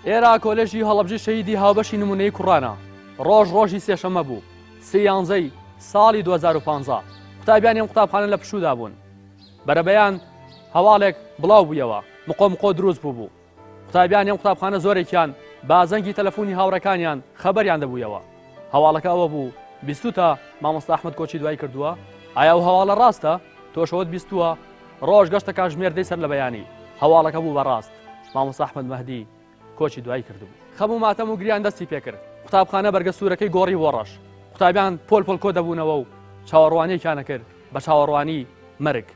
ئێرا کۆلێژی هەڵەبجە شەهیدی هاوبەشی نمونەی کوڕانە ڕۆژی سێشەمە بوو 3 ساڵی 2015 قوتابیان ئەم قوتابخانە لە پشوودا بوون بەرەبەیان هەواڵێک بڵاو بوویەوە مقۆ دروست بوو قوتابیان ئەم قوتابخانە زۆرێکیان بازەنگی تەلەفۆنی هاوڕەکانیان خەبەریان دەبوویەوە هەواڵەکە ئەوە بوو 20 تا مامۆستا ئەحمەد کۆچی دوای کردووە ئایا ئەو هەواڵە ڕاستە تۆشەوەت 20وە ڕۆژ گەشتە کاتژمێر دەی سەر لە بەیانی هەواڵەکە بوو بەڕاست مامۆستا ئەحمەد مەهدی کۆچی دوای کردبوو خەموو ماتەم و گریان دەستی پێکرد قوتابخانە بەرگە سوورەکەی گۆڕی وەڕەش قوتابیان پۆل کۆ دەبوونەوە و چاوەڕوانیەکیانە کرد بە چاوەڕوانی مەرگ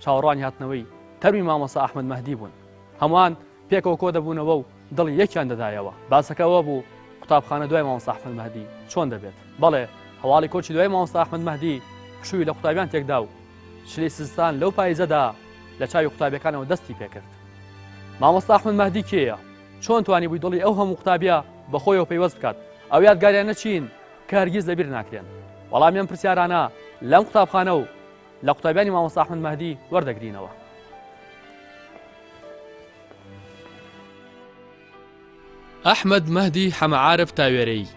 چاوەڕوانی هاتنەوەی تەروی مامۆستا ئەحمەد مەهدی بوون هەمووان پێکەوە کۆ دەبوونەوە و دڵی یەکیان دەدایەوە باسەکەەوە بوو قوتابخانە دوای مامۆستا ئەحمەد مەهدی چۆن دەبێت بەڵێ هەواڵی کۆچی دوای مامۆستا ئەحمەد مەهدی پشووی لە قوتابیان تێکدا و شلی سزستان لەو پاییزەدا لە چاوی قوتابیەکانەوە دەستی پێکرد مامۆستا ئەحمەد مەهدی کێیە چۆن توانی بووی دڵی ئەو هەموو قوتابیە بەخۆیەوە پەیوەست بکات ئەو یادگاریانە چین کە هەرگیز لەبیر ناکرێن وەڵامیان پرسیارانە لەم قوتابخانە و لە قوتابیانی مامۆستا ئەحمەد مەهدی وەردەگرینەوە ئەحمەد مەهدی حەمەعارف تاوێرەی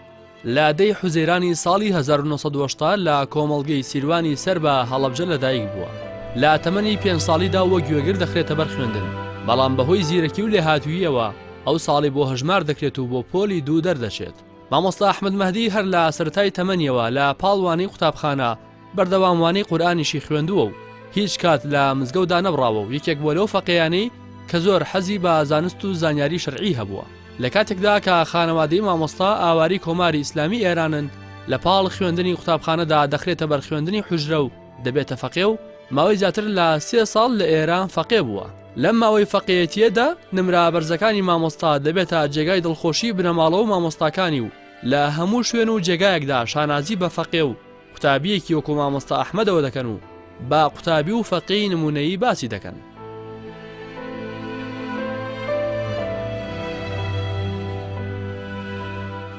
لادەی حوزەیرانی ساڵی 1970 لە کۆمەڵگەی سیروانی سەر بە هەڵەبجە لەدایک بووە لە تەمەنی 5 ساڵیدا وە گوێگر دەخرێتە بەر خوێندن بەڵام بەهۆی زیرەکی و لێهاتوویەوە ئەو ساڵی بۆ هەژمار دەکرێت و بۆ پۆلی دوو دەردەچێت مامۆستا ئەحمەد مەهدی هەر لە سەرەتای تەمەنیەوە لە پاڵوانەی قوتابخانە بەردەواموانەی قورئانیشی خوێندووە و هیچ کات لە مزگەوتدا نەبڕاوە و یەکێک بۆ لەو فەقێیانەی کە زۆر حەزی بە زانست و زانیاری شەرعی هەبووە لە کاتێکدا کە خانەوادەی مامۆستا ئاواری کۆماری ئیسلامی ئێرانن لە پاڵ خوێندنی قوتابخانەدا دەخرێتە بەر خوێندنی حوژرە و دەبێتە فەقێ و ماوەی زیاتر لە 3 ساڵ لە ئێران فەقێ بووە لەم ماوەی فەقێیەتیەدا نمرا بەرزەکانی مامۆستا دەبێتە جێگای دڵخۆشی بنەماڵەوە و مامۆستاکانی و لە هەموو شوێن و جێگایەکدا شانازی بە فەقێ و قوتابیەکی وەکو مامۆستا ئەحمەدەوە دەکەن و با قوتابی و فەقێی نمونەیی باسی دەکەن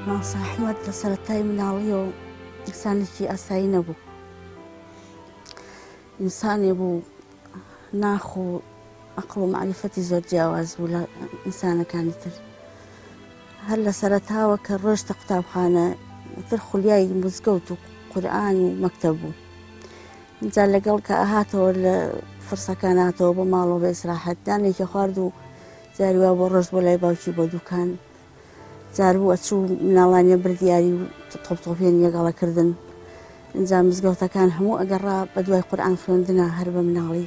مامۆستا ئەحمەد لە سەرەتای مناڵیەوە ئینسانێکی ئاسایی نەبوو ئینسانێ بوو ناخ و عەقڵ و معریفەتی زۆر جیاواز بوو لە ئینسانەکانی تر هەر لە سەرەتاوە کە ڕۆیشتە قوتابخانە تر خولیای مزگەوت و قورئان و مەکتەب بوو اینجا لەگەڵ کە ئاهاتەوە لە فرسەکان هاتەوە بۆ ماڵەوە بە ئیسراحەت دانێکی خوارد و جاری وا بۆ ڕۆژ بۆ لای باوکی بۆ دوکان جار بوو ئەچوو مناڵانیە بردیاری و تۆپتۆپێن یەگەڵەکردن اینجا مزگەوتەکان هەموو ئەگەڕا بە دوای قورئان خوێندنە هەر بە مناڵی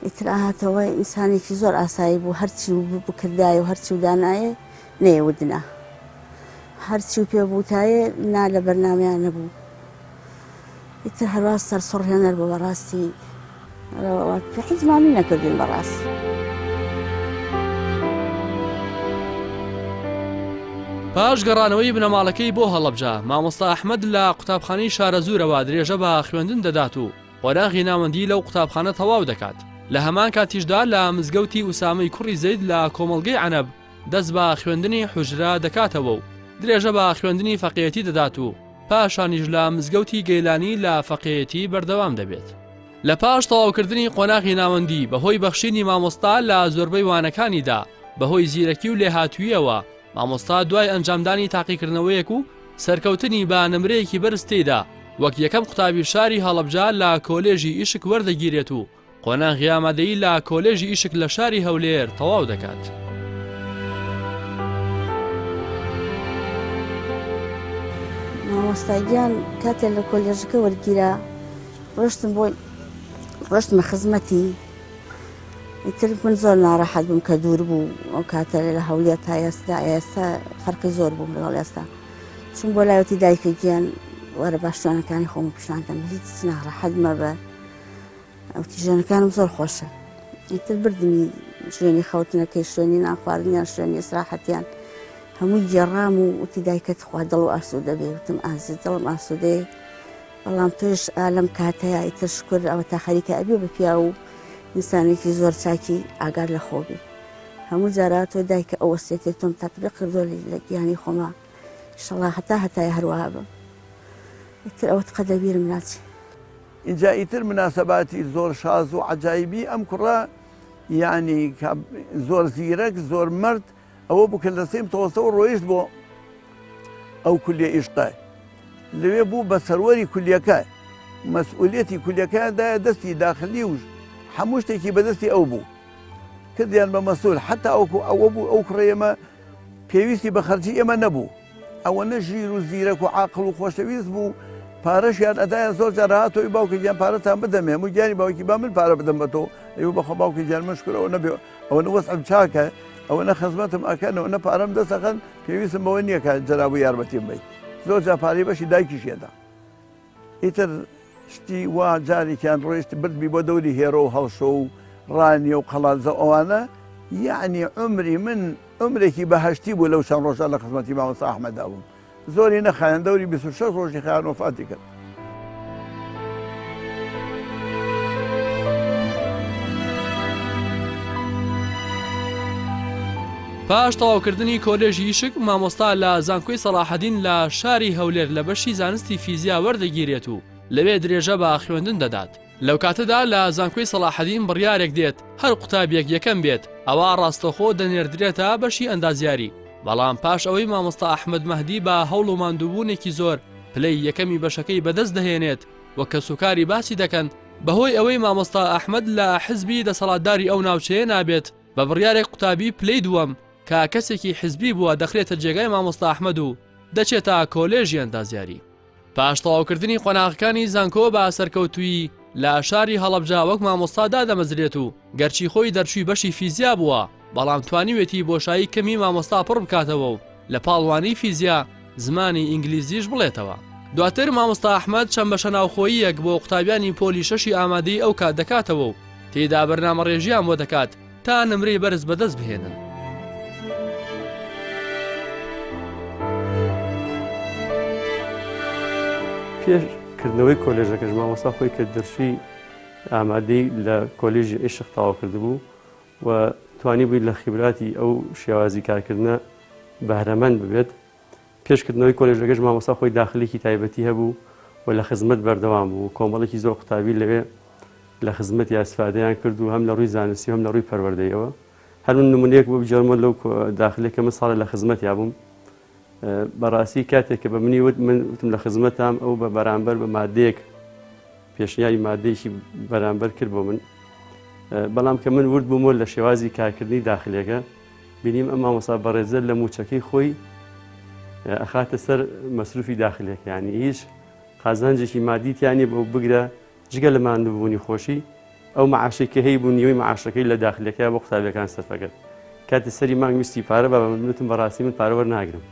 ئیتر ئاهاتەوە ئینسانێکی زۆر ئاسایی بوو هەرچی بکردایە و هەرچی و دانایە نەیەودنا هەرچی و پێبووتایە نا لە بەرنامەیان نەبوو ئیتر هەروە سەرسوڕهێنەر بوو بەڕاستی هیچ زمانی نەکردین بەڕاستی پاش گەڕانەوەی بنەماڵەکەی بۆ هەڵەبجە مامۆستا ئەحمەد لە قوتابخانەی شارەزوورەوە درێژە بە خوێندن دەدات و قۆناغی ناوەندی لەو قوتابخانە تەواو دەکات لە هەمان کاتیشدا لە مزگەوتی ئوسامەی کوڕی زەید لە کۆمەڵگەی عەنەب دەست بە خوێندنی حوژرە دەکاتەوە و درێژە بە خوێندنی فەقێیەتی دەدات و پاشانیش لە مزگەوتی گەیلانی لە فەقێیەتی بەردەوام دەبێت لە پاش تەواوکردنی قۆناغی ناوەندی بەهۆی بەخشینی مامۆستا لە زۆربەی وانەکانیدا بەهۆی زیرەکی و لێهاتوویەوە مامۆستا دوای ئەنجامدانی تاقیکردنەوەیەک و سەرکەوتنی بە نمرەیەکی بەرز تێدا وەک یەکەم قوتابی شاری هەڵەبجە لە کۆلێژی ئیشک وەردەگیرێت و قۆناغی ئامادەیی لە کۆلێژی ئیشک لە شاری هەولێر تەواو دەکات مامۆستاگیان کاتێک لە کۆلێژەکە وەرگیرا ڕۆشتمە خزمەتی ئیتر من زۆر ناڕەحەت بووم کە دوور بوو ئەو کاتە لە هەولێر تا ئێستا فەرقی زۆر بووم لەگەڵ ئێستا چون بۆ لایەتی دایکەگیان وەرە باش شوێنەکانی خۆم پیشاندەم هیچ ناڕەحەت مەبە ئەو تیژانەکانم زۆر خۆشە ئیتر بردمی شوێنی خەوتنەکەی شوێنی ناخواردنیان شوێنی ئیسراحەتیان هەمووی گێڕام و وتی دایکت خوا دڵ و ئاسوودە بێ وتم ئازی دڵم ئاسوودەیە بەڵام تۆش ئالەم کاتەیە ئیتر شکر ئەوە تا خەریکە ئەبێ بە پیا و ئینسانێکی زۆر چاکی ئاگار لە خۆبی هەموو جارات تۆ دایکە ئەو وەسیەتێک تۆم تەطبیق کردووە لە گیانی خۆما ئینشەڵڵا هەتایە هەروەها بم ئیتر ئەوەت قەدە بیرم ناچێ اینجا ئیتر مناسەباتی زۆر شاز و عەجایبی ئەم کوڕە یعنی زۆر زیرەک زۆر مرد ئەوە بوو کە لە سێم تەوەسەوە ڕۆیشت بۆ ئەو کولیە ئیشقا لەوێ بوو بە سەروەری کولیەکە مەسئولیەتی کولیەکەدایە دەستی داخلی وش هەموو شتێکی بەدەستی ئەو بوو کردیان بە مەسئول حتا ئەوە بوو ئەو کوڕێمە پێویستی بە خەرجی ئێمە نەبوو ئەوەنە ژیر و زیرەک و عاقڵ و خۆشەویست بوو پارەشیان ئەدایە زۆر جار هاتۆی باوکەگیان پارەتان بدەمێ هەموو گیانی باوکی با من پارە بدەم بە تۆ ئەوە بەخۆ باوکەگیان مشکلەوە نەبێ ئەوەنە وەسعم چاکە ئەوەنە خزمەتم ئەکەنەوە نە پارەم دەسەخەن پێویستم بەوە نییە کە جەرابوو یارمەتیم بێت زۆر جا پارەی بەشی دایکیشێدا ئیتر شتی وا جارێکیان ڕۆیشت بردبی بۆ دەوری هێرە و هەڵشە و ڕانیە و قەڵازە ئەوانە یعنی عمری من عمرێکی بەهشتی بوو لەو چەند ڕۆژە لە خزمەتی مامۆستا ئەحمەدا بووم زۆری نەخایەن دەوری 26 ڕۆژی خایان وەفاتی کرد پاش تەواوکردنی کۆلێژی شک مامۆستا لە زانکۆی سەلاحەدین لە شاری هەولێر لە بەشی زانستی فیزیا وەردەگیرێت و لەوێ درێژە بە خوێندن دەدات لەو کاتەدا لە زانکۆی سەلاحەدین بڕیارێک دێت هەر قوتابیەک یەکەم بێت ئەوە ڕاستەخۆ دەنێردرێتە بەشی ئەندازیاری بەڵام پاش ئەوەی مامۆستا ئەحمەد مەهدی بە هەوڵ و ماندووبوونێکی زۆر پلەی یەکەمی بەشەکەی بەدەست دەهێنێت وە کە سوکاری باسی دەکەن بەهۆی ئەوەی مامۆستا ئەحمەد لە حزبی دەسەڵاتداری ئەو ناوچەیە نابێت بە بڕیارێک قوتابی پلەی دووەم کە کەسێکی حزبی بووە دەخرێتە جێگای مامۆستا ئەحمەد و دەچێتە کۆلێژی ئەندازیاری پاش تەواوکردنی قۆناغەکانی زانکۆ بە سەرکەوتووی لە شاری هەڵەبجا وەک مامۆستادا دەمەزرێت و گەرچی خۆی دەرچووی بەشی فیزیا بووە بەڵام توانیوێتی بۆشایی کەمی مامۆستا پڕ بکاتەوە و لە پاڵوانی فیزیا زمانی ئینگلیزیش بڵێتەوە دواتر مامۆستا ئەحمەد چەند بەشە ناوخۆییەک بۆ قوتابیانی پۆلی شەشی ئامادەی ئەو کات دەکاتەوە و تێدا بەرنامەڕێژیان بۆ دەکات تا نمرەی بەرز بەدەست بهێنن پێشکردنەوەی کۆلێژەکەش مامۆستا خۆی کە دەرچووی ئامادەی لە کۆلێژی عیشق تەواو کردبوو و توانی بووی لە خیبراتی ئەو شێوازی کارکردنە بەهرەمەند ببێت پێشکردنەوەی کۆلێژەکەش مامۆستا خۆی داخلێکی تایبەتی هەبوو و لە خزمەت بەردەوام بوو کۆمەڵێکی زۆر قوتابی لەوێ لە خزمەت یاسفادەیان کرد و هەم لە ڕووی زانستی هەم لە ڕووی پەروەردەیەوە هەر من نمونەیەک بۆ بجێڕمە لەو داخلێکە من ساڵە لە خزمەت یابووم بەڕاستی کاتێک کە بە منی من وتم لە خزمەتام ئەو بە بەرامبەر بە مادەیەک پێشنیاری مادەیەکی بەرامبەر کرد بۆ من بەڵام کە من ورد بوومۆ لە شێوازی کارکردنی داخلێکە بینیم ئەم مامۆستا بەڕێزە لە موچەکەی خۆی ئەخاتە سەر مەسروفی داخلێک یعنی هیچ قازانجێکی مادیتیانی بۆ بگرە جگە لە ماندووبوونی خۆشی ئەو معاشێکی هەیە بوو نیوەی معاشەکەی لە داخلەکە بۆ قوتابیەکان سەرفەکەت کاتی سەری مانگ ویستی پارە بە منتم بەڕاستی من پارە وەرناگرم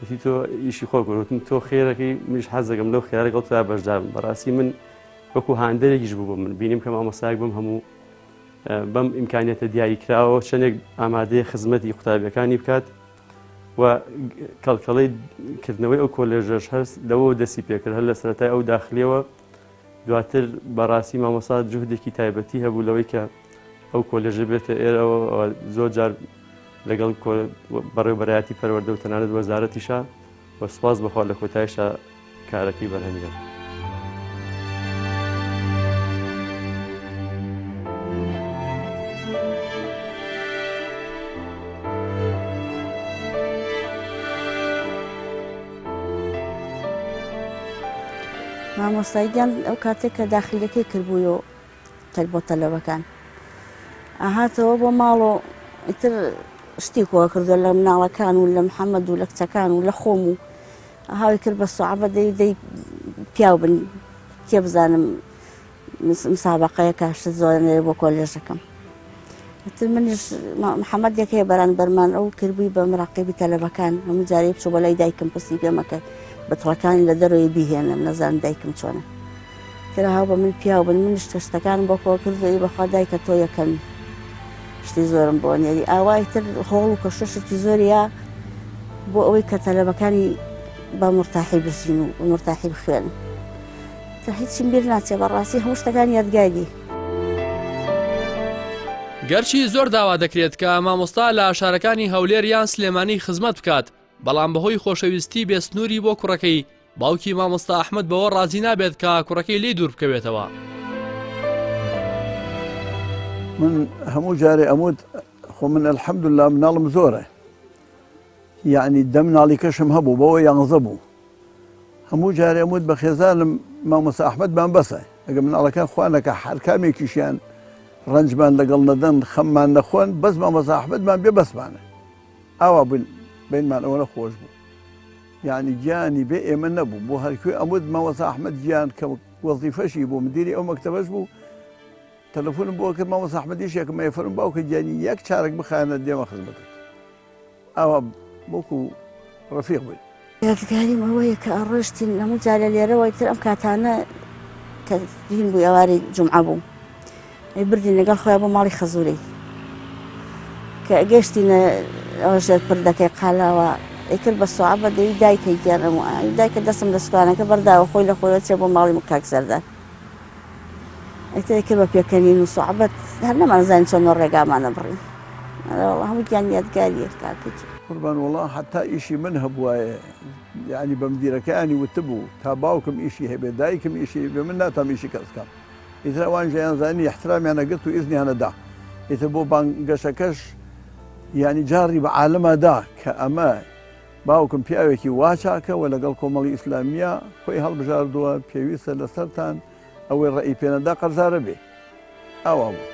وتی تۆ ئیشی خۆ گوتم تۆ خێرەکەی منیش حەز دەکەم لەو خێرا لەگەڵ تا بەشدارم بەڕاستی من وەکو هاندەرێکیش بوو بۆ من بینیم کە مامۆستایەک بم هەموو بەم ئیمکانیەتە دیاریکراوە چەندێک ئامادەی خزمەتی قوتابیەکانی بکات و کەڵکەڵەی کردنەوەی ئەو کۆلێژەش هەست لەوە دەستی پێکرد هەر لە سەرەتای ئەو داخلیەوە دواتر بەڕاستی مامۆستا جوهدێکی تایبەتی هەبوو لەوەی کە ئەو کۆلێژە بێتە ئێرەوە زۆر جار لەگەڵ بەڕێوەبەرایەتی پەروەردە و تەنانەت وەزارەتیشا و سوپاس بەخوا لە کۆتاییشە کارەکەی بەرهەمهێنا مامۆستاییان ئەو کاتێک کە داخلەکەی کردبووی و بۆ تەلەبەکان ئاهاتەوە بۆ ماڵ و ئیتر شتی کۆ کردو لە مناڵەکان و لە محەممەد و لە کچەکان و لە خۆم و هاوی کرد بە سوعبە دەی پیاو بن تێ بزانم مسابقەیەکە شت زۆرە بۆ کۆلێژەکەم ئیتر منیش محەممەد یەکەیە بەران بەرمان ئەو کردبووی بە مراقیبی تەلەبەکان هەموو جارێ بچوو بە لای دایکم پرسی پێمەکە بەتڵەکانی لە دەرەوەی بیهێنم نەزانم دایکم چۆنە ترە هاو بە من پیاو بن منیش شتەکانم بۆ کۆ کردوی بەخوا دایکە تۆ یەکەم شتی زۆرم بۆ نێری ئاوای تر هۆڵ و کەشەشێکی زۆریە بۆ ئەوەی کە تەلەبەکانی بە مرتاحی بژین و مرتاحی بخوێن تا هیچیم بیر ناچێ بەڕاستی هەموو شتەکان یادگاری گەرچی زۆر داوا دەکرێت کە مامۆستا لە شارەکانی هەولێر یان سلێمانی خزمەت بکات بەڵام بەهۆی خۆشەویستی بێسنووری بۆ کوڕەکەی باوکی مامۆستا ئەحمەد بەوە ڕازی نابێت کە کوڕەکەی لێی دوور بکەوێتەوە من هەموو جارێ ئەموت خۆ من الحەمدوللا مناڵم زۆرە یعنی دەم ناڵیکەشم هەبوو بەوە یانزە بوو هەموو جارێ ئەموت بە خێزانم مامۆستا ئەحمەدمان بەسە ئەگە مناڵەکان خوانەکە هەر کامێکیشیان ڕەنجمان لەگەڵ نەدەن خەممان نەخۆن بەس مامۆستا ئەحمەدمان بێ بەسمانە ئاوا بوون بینمان ئەوە خۆش بوو یعنی گیانی بێ ئێمە نەبوو بۆ هەرکوێ ئەموت مامۆستا ئەحمەد گیان کە وەزیفەشی بوو مدیری ئەو مەکتەبەش بوو تەلەفۆنم بۆ کرد مامۆستا ئەحمەدیشێکم مەیفرم باوکە گیانی یەک چارەک بخایەنە دێمە خزمەتت ئاوا بۆکو ڕەفیق بووین یادگاریم ئەوەیە کە ئەڕۆشتین هەموو جارە لێرەوەی تر ئەم کاتانە کە دین بوو ئەواری جومعە بوو ئەی بردین لەگەڵ خۆیان بۆ ماڵی خەزوورەی کە گەشتینە ئەوەژێر پردەکەی قالاوە ئەیکرد بە سوعەبە دەی دایکەی گێڕم دایکە دەستم لە سوکانەکە بەرداوە خۆی لە خۆیەوە چێ بۆ ماڵی کاک سەردار ئەیتر ئەیکرد بە پێکەنین و سوعەبەت هەر نەمانزانین چۆن ڕێگامانە بڕین هەموو گیان یادگاریە کاکەی قوربان وڵا حتا ئیشی من هەبووە یعنی بە مدیرەکانی وتبوو تا باوکم ئیشی هەبێ دایکم ئیشی بێ من ناتام ئیشی کەس بکەم ئیتر ئەوان ژیانزانی احترامیان نەگرت و ئیزنیانەدا ئیتر بۆ بانگەشەکەش یعنی جاری بە عالەمەدا کە ئەمە باوکم پیاوێکی واچاکەوە لەگەڵ کۆمەڵی ئیسلامیە خۆی هەڵبژاردووە پێویستە لەسەرتان ئەوەی ڕێی پێنەدا قەرزارە بێ ئاوا بوو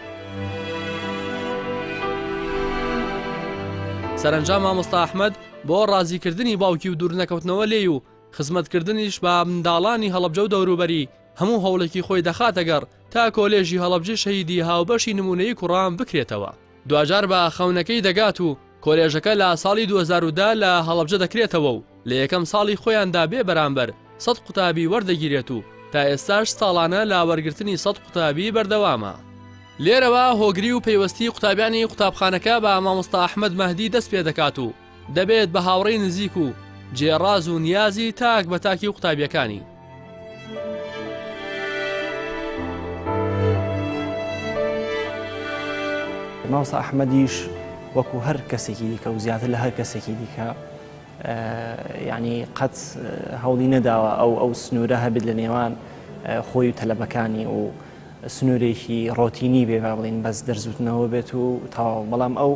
سەرنجام مامۆستا ئەحمەد بۆ ڕازیکردنی باوکی و دوور نەکەوتنەوە لێی و خزمەتکردنیش بە منداڵانی هەڵەبجە و دەوروبەری هەموو هەوڵێکی خۆی دەخاتەگەر تا کۆلێژی هەڵەبجە شەهیدی هاوبەشی نمونەی کوڕان بکرێتەوە دوجار بە خەونەکەی دەگات و کۆلێژەکە لە ساڵی 2010 لە هەڵەبجە دەکرێتەوە و لە یەکەم ساڵی خۆیاندا بێ بەرامبەر 100 قوتابی وەردەگیرێت و تا ئێستاش ساڵانە لا وەرگرتنی 100 قوتابی بەردەوامە لێرەوە هۆگری و پەیوەستی قوتابیانی قوتابخانەکە بە مامۆستا ئەحمەد مەهدی دەست پێ دەکات و دەبێت بە هاوڕێی نزیک و جێڕاز و نیازی تاک بە تاکی قوتابیەکانی مامۆستا ئەحمەدیش وەکو هەر کەسێکی دیکە و زیاتر لە هەر کەسێکی دیکە یعنی قەت هەوڵی نەداوە ئەو سنوورە هەبێت لە نێوان خۆی و تەلەبەکانی و سنوورێکی ڕۆتینی بێ بڵین بەس دەرزوتنەوە بێت و تاوا بەڵام ئەو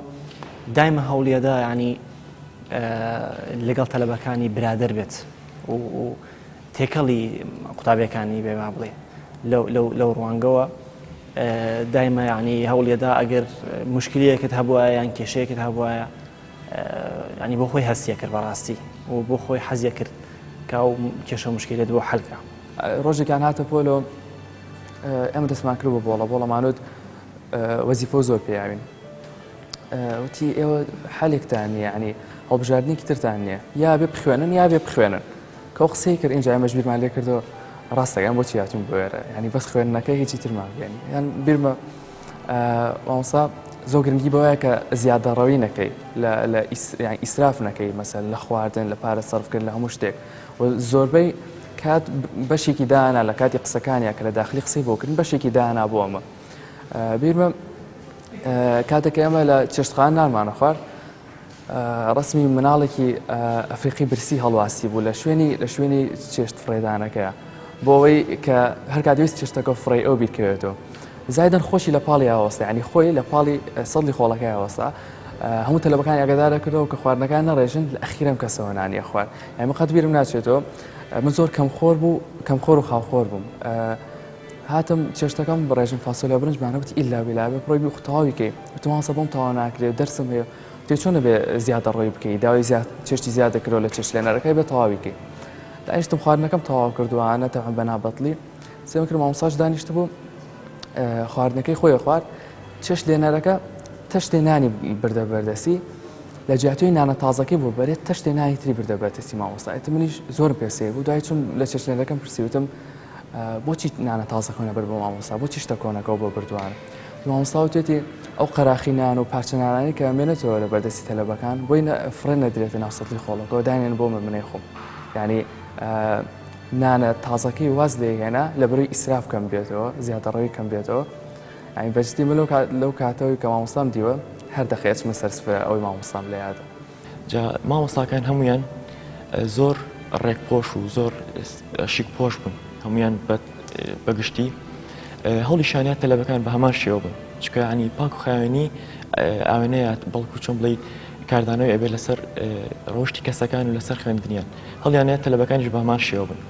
دایمە هەوڵیەدا ینی لەگەڵ تەلەبەکانی برادەر بێت و تێکەڵی قوتابیەکانی بێ بڵێ لەو ڕوانگەوە دایمە ینی هەوڵیەدا ئەگەر مشکلەیەکت هەبووە یان کێشەیەکت هەبووە ینی بۆ خۆی هەستیە کرد بەڕاستی و بۆ خۆی حەزیە کرد کە ئەو کێشە مشکلێت بۆ حەلکە ڕۆژێکیان هاتە پۆلۆ ئەمە دەستمان کرد بۆ بۆڵەمانوت وەزیفە زۆر پێیاوین وتی ئێوە حالێکتان نیە ینی هەڵبژاردنێکی ترتان نییە یا بێ بخوێنن یا بێ بخوێنن کە قسەی کرد اینجا مەژبیرمان لێ کردەوە ڕاستەکەم بۆ چیاتون بۆێرە ینی بەس خوێندنەکەی هیچی ترمان بێنی یان بیرمە مامۆستا زۆر گرنگی بەوەیە کە زیادەڕەوی نەکەی لە ئیسراف نەکەی مەسەل لە خواردن لە پارە سەرفکرد لە هەموو شتێک و زۆربەی کات بەشێکی دانا لە کاتی قسەکانیە کە لە داخلی قسەی بۆکردن بەشێکی دانا بۆ ئەمە بیرمە کاتێک ئێمە لە چێشتخان نانمانە خوارد ڕسمی مناڵێکی ئەفریقی برسی هەڵواسی بوو لە شوێنی چێشت فڕێدانەکەیە بۆ ئەوەی کە هەر کاتویست چێشتەکە فڕێ ئەو بیرکەوێتەوە زایدەن خۆشی لە پاڵی ئاوەستا ینی خۆی لە پاڵی سەڵی خۆڵەکەی ئاوەستا هەموو تەلەبەکانی ئاگادارە کردەوە کە خواردنەکان نەڕێژن لە ئەخیرەم کەسەوە نانیە خوارد ئەمە قەت بیرم ناچێتەوە من زۆر کەمخۆر و خاوخۆر بووم هاتم چێشتەکەم بڕێژم فاسۆلە برنجمانە وتی ئیلا بیلابێ پڕۆی خوتەواویکەی وتمانسە بۆم تەواو ناکرێت دەرسم هەیە تێ چۆنە بێ زیادە ڕۆی بکەی داوای چێشتی زیاد دەکرەوە لە چێشت لێنەرەکەی بێ تەواویکەی دانیشتم خواردنەکەم تەواو کردووانە تەعەن بەنابەتڵی سێم کرد مامۆستاش دانیشت بوو خواردنەکەی خۆی خوارد چێشت لێنەرەکە تەشتێ نانی بردە بەردەسی لە جیاتوی نانە تازەکەی بۆ بەرێت تەشتێ نانی تری بردە بەردەسی مامۆستا ئێتر منیش زۆرم پێسێ بوو دوای چون لە چێشت لێنەرەکەم پرسیوتم بۆچی نانە تازەکەونە بەر بۆ مامۆستا بۆچی شتە کۆنەکەەوە بۆ بردووانە مامۆستا وتێتی ئەو قەراخی نان و پارچەنانانی کە مێنێتەوە لە بەردەسی تەلەبەکان بۆی فڕێ نەدرێتە ناو سەتڵی خۆڵەکەەوە دانێن بۆ منەی خۆم ینی نانە تازەکەی واز لێهێنا لە بەروی ئیسراف کەم بێتەوە زیاتەڕەوی کەم بێتەوە ئەین بەجدی من لەو کاتەوەی کە مامۆستام دیوە هەر دەخێچمە سەرسفە ئەوەی مامۆستام لە یادە جا مامۆستاکان هەمویان زۆر ڕێکپۆش و زۆر شیک پۆش بوون هەمویان بەگشتی هەوڵی شانیات تەلەبەکان بە هەمان شێوە بن چکە ینی پاک و خاوێنی ئاوێنەیە بەڵکو چۆن بڵێ کاردانەوەی ئەبێ لەسەر ڕۆشتی کەسەکان و لەسەر خوێندنیان هەڵیانەیە تەلەبەکانیش بەمان شێوە بن.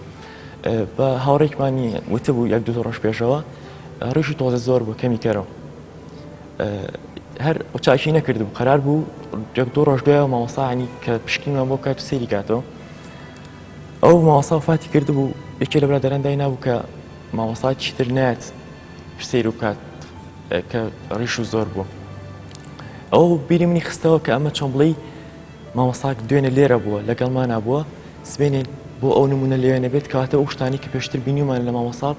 بە هاوڕێکمانی وتبوو یەک دو ڕۆژ پێشەوە ڕیشی تۆزە زۆر بوو کەمی کەرەوە هەر چاکی نەکردبوو قەرار بوو یەک دو ڕۆژ دوایەوە مامۆستاعنی کە پشکنیمان بۆ کات و سەیری کاتەوە ئەو مامۆستا وفاتی کردبوو یەکێ لە برادەرەندای نابوو کە مامۆستا چیتر نایەت سەیر و کات کە ڕیش و زۆر بوو. ئەو بیری منی خستەوە کە ئەمە چۆن بڵێ مامۆستاک دوێنێ لێرە بووە لەگەڵمان نبووە سبێنێن بۆ ئەو نمونە لێوێنە بێت کاتە ئەو شتانی کە پێشتر بینیمان لە مامۆستا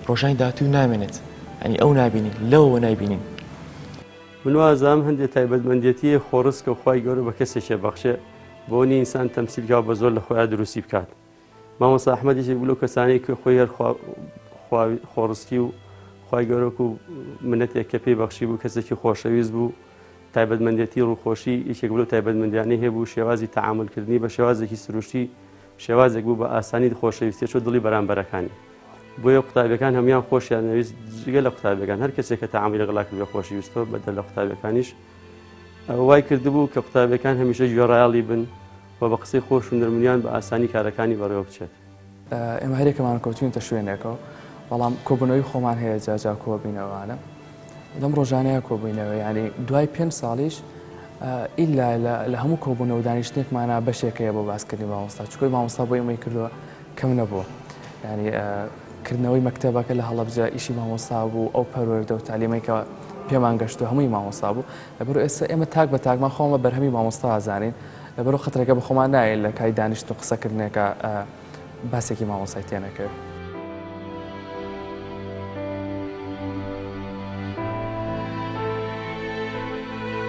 ڕۆژانی داهاتوو نامێنێت ئەنی ئەو نابینین لەوەوە نایبینین. من وازام هەندێک تایبەتمەندێتی خۆڕست کە خوای گەورە بە کەسێکێ بەخشێ بۆنی ئینسان تەمسیلگا بە زۆر لە خۆیان دروستی بکات. مامۆستا ئەحمەدیشێک بوو لەو کەسانەی کە خۆی هەر خۆڕستی و خوای گەورە و منەتێک کە پێی بەخشی بوو کەسێکی خۆشەویست بوو تایبەتمەندێتی ڕووخۆشی یەکێک بلو تایبەتمەندیانەی هەبوو شێوازی تەعاملکردنی بە شێوازێکی سروشتی شێوازێک بوو بە ئاسانی خۆشەویستیەوە دڵی بەرامبەرەکانی بۆیە قوتابیەکان هەمیان خۆشیان نەویست جگە لە قوتابیەکان هەر کەسێک کە تەعامی لەگەڵا کرد بە خۆشەویستەوە بەدەر لە قوتابیەکانیش وای کردبوو کە قوتابیەکان هەمیشە گوێڕایاڵی بن و بە قسەی خۆش و نرمنیان بە ئاسانی کارەکانی بەڕێوە بچێت. ئێمە هەرێکەمان کەوتوینتە شوێنێکەوە بەڵام کۆبوونەوەی خۆمان هەیە جاجا کۆبینەوەوانە لەم ڕۆژانەیە کۆبووینەوە ینی دوای 5 ساڵیش ئیلا لە هەموو کۆبوونەوە دانیشتێکمانە بەشێکەیە بۆ باسکردنی مامۆستا چکۆی مامۆستا بۆ ئێمەی کردووە کەم نەبووە ینی کردنەوەی مەکتەبەکە لە هەڵەبجە ئیشی مامۆستا بوو ئەو پەروەردە و تالیمەی کە پێمان گەشتو هەمووی مامۆستا بوو لەبەر ئێستا ئێمە تاک بە تاکمان خۆمە بەرهەمی مامۆستا ئازانین لەبەرەوە خەترەکە بە خۆمان نایە لە کای دانیشت و قسەکردنێکە باسێکی مامۆستای تێنەکرد.